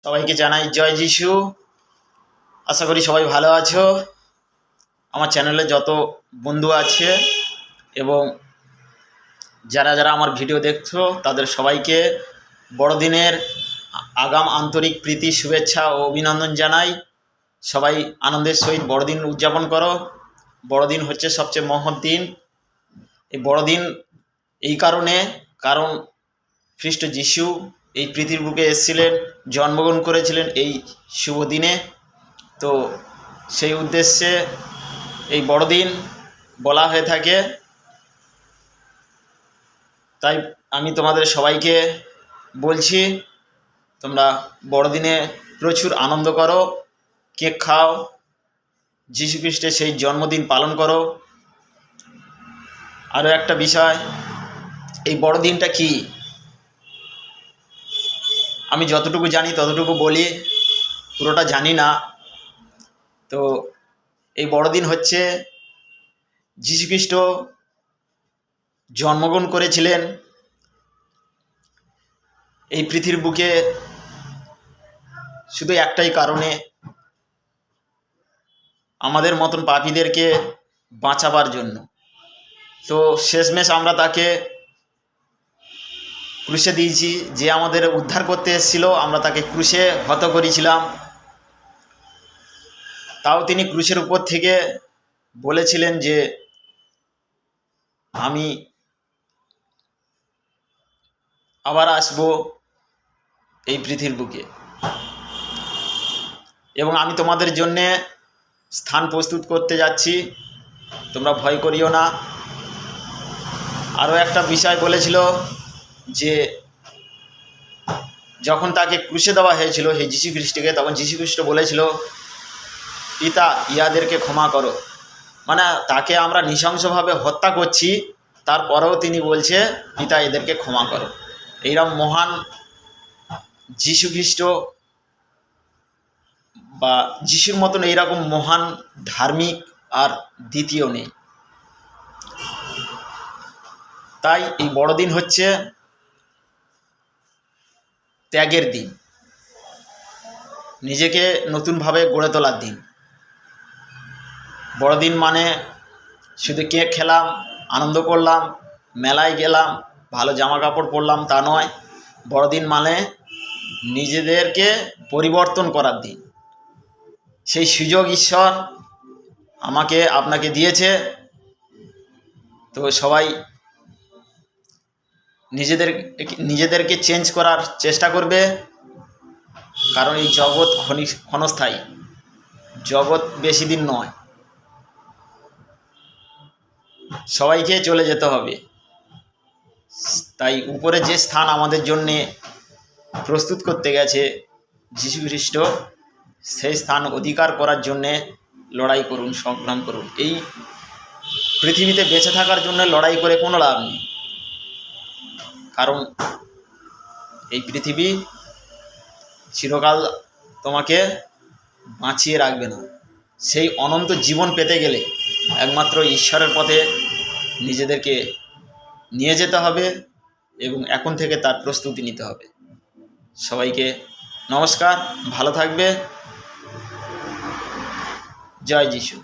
সবাইকে জানাই জয় যিশু। আশা করি সবাই ভালো আছো। আমার চ্যানেলে যত বন্ধু আছে এবং যারা যারা আমার ভিডিও দেখছো তাদের সবাইকে বড়দিনের আগাম আন্তরিক প্রীতি, শুভেচ্ছা ও অভিনন্দন জানাই। সবাই আনন্দের সহিত বড়দিন উদযাপন করো। বড়দিন হচ্ছে সবচেয়ে মহৎ দিন। এই বড়দিন এই কারণ খ্রিস্ট যিশু এই পৃথিবীর বুকে এসেছিলেন, জন্মগ্রহণ করেছিলেন এই শুভ দিনে। তো সেই উদ্দেশ্যে এই বড়দিন বলা হয়ে থাকে। তাই আমি তোমাদের সবাইকে বলছি, তোমরা বড়দিনে প্রচুর আনন্দ করো, কেক খাও, যিশু খ্রিস্টের সেই জন্মদিন পালন করো। আরও একটা বিষয়, এই বড়দিনটা কি আমি যতটুকু জানি ততটুকু বলি, পুরোটা জানি না। তো এই বড়দিন হচ্ছে যিশু খ্রিস্ট জন্মগ্রহণ করেছিলেন এই পৃথিবীর বুকে শুধু একটাই কারণে, আমাদের মতন পাপীদেরকে বাঁচাবার জন্য। তো শেষমেশ আমরা তাকে ক্রুশে দিয়েছি। যে আমাদের উদ্ধার করতে এসেছিল, আমরা তাকে ক্রুশে হত করেছিলাম। তাও তিনি ক্রুশের উপর থেকে বলেছিলেন যে আমি আবার আসব এই পৃথিবীর বুকে এবং আমি তোমাদের জন্যে স্থান প্রস্তুত করতে যাচ্ছি, তোমরা ভয় করিও না। আরও একটা বিষয় বলেছিল যে যখন তাকে ক্রুশে দেওয়া হয়েছিল হে যিশু খ্রিস্টকে, তখন যিশু খ্রিস্ট বলেছিল, পিতা ইহাদেরকে ক্ষমা করো। মানে তাকে আমরা নৃশংসভাবে হত্যা করছি, তারপরেও তিনি বলছে পিতা এদেরকে ক্ষমা করো। এইরকম মহান যিশু খ্রিস্ট বা যিশুর মতন এইরকম মহান ধার্মিক আর দ্বিতীয় নেই। তাই এই বড়দিন হচ্ছে ত্যাগের দিন, নিজেকে নতুনভাবে গড়ে তোলার দিন। বড়দিন মানে শুধু কেক খেলাম, আনন্দ করলাম, মেলায় গেলাম, ভালো জামা কাপড় পরলাম তা নয়। বড়দিন মানে নিজেদেরকে পরিবর্তন করার দিন। সেই সুযোগ ঈশ্বর আমাকে আপনাকে দিয়েছে। তো সবাই নিজেদেরকে চেঞ্জ করার চেষ্টা করবে, কারণ এই জগৎ ক্ষণস্থায়ী, জগৎ বেশি দিন নয়, সবাইকে চলে যেতে হবে। তাই উপরে যে স্থান আমাদের জন্যে প্রস্তুত করতে গেছে যিশু খ্রিস্ট, সেই স্থান অধিকার করার জন্যে লড়াই করুন, সংগ্রাম করুন। এই পৃথিবীতে বেঁচে থাকার জন্য লড়াই করে কোনো লাভ নেই, কারণ এই পৃথিবী চিরকাল তোমাকে বাঁচিয়ে রাখবে না। সেই অনন্ত জীবন পেতে গেলে একমাত্র ঈশ্বরের পথে নিজেদেরকে নিয়ে যেতে হবে এবং এখন থেকে তার প্রস্তুতি নিতে হবে। সবাইকে নমস্কার, ভালো থাকবে। জয় যিশু।